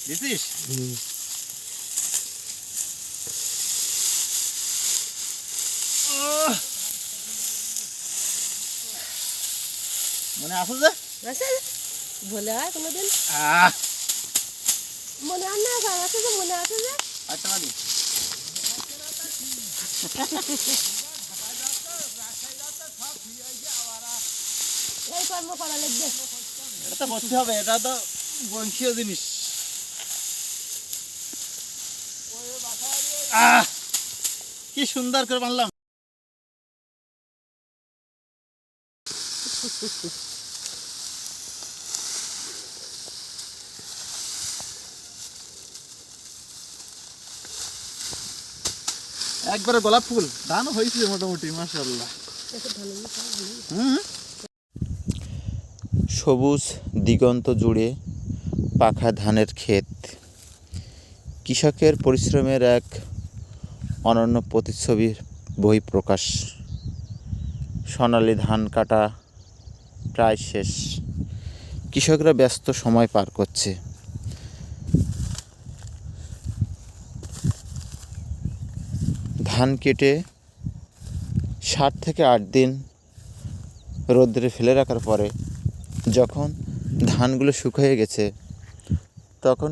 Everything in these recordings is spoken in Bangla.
দিছিস? মনে আছে যে? ভুলে হয় কোনোদিন? মনে হয় না, আছে যে মনে আছে যে। আচ্ছা না দি। এই কর্ম করা লাগবে। এটা তো করতে হবে, এটা তো বংশীয় জিনিস। কি সুন্দর করে বানলাম। একবারে গোলাপ ফুল ধানও হয়েছে মোটামুটি, মাশাআল্লাহ। সবুজ দিগন্ত জুড়ে পাখা ধানের ক্ষেত, কৃষকের পরিশ্রমের এক অনন্য প্রতিচ্ছবির বহিঃপ্রকাশ। সোনালি ধান কাটা প্রায় শেষ, কৃষকরা ব্যস্ত সময় পার করছে। ধান কেটে 7 থেকে 8 দিন রোদ্রে ফেলে রাখার পরে যখন ধানগুলো শুকিয়ে গেছে, তখন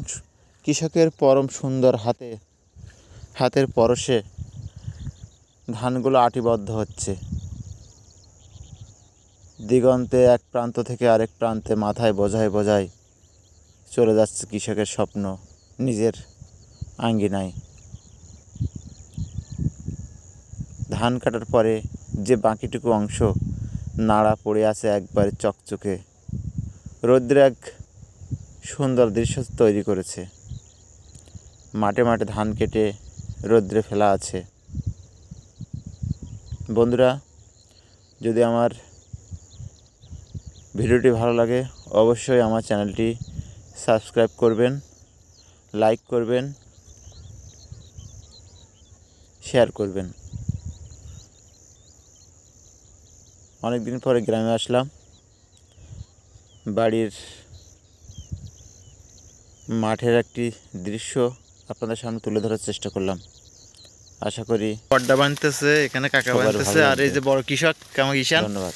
কৃষকের পরম সুন্দর হাতের পরশে ধানগুলো আটিবদ্ধ হচ্ছে। দিগন্তে এক প্রান্ত থেকে আরেক প্রান্তে মাথায় বোঝায় চলে যাচ্ছে কৃষকের স্বপ্ন নিজের আঙ্গিনায়। ধান কাটার পরে যে বাকিটুকু অংশ নাড়া পড়ে আছে একবারে চকচকে, রৌদ্রে এক সুন্দর দৃশ্য তৈরি করেছে। মাঠে মাঠে ধান কেটে রৌদ্রে ফেলা আছে। বন্ধুরা, যদি আমার ভিডিওটি ভালো লাগে অবশ্যই আমার চ্যানেলটি সাবস্ক্রাইব করবেন, লাইক করবেন, শেয়ার করবেন। অনেক দিন পরে গ্রামে আসলাম, বাড়ির মাঠের একটি দৃশ্য আপনাদের সামনে তুলে ধরার চেষ্টা করলাম। আশা করি পর্দা বানতেছে, এখানে কাকা বানতেছে, আর এই যে বড় কৃষক কামা ঈশান। ধন্যবাদ।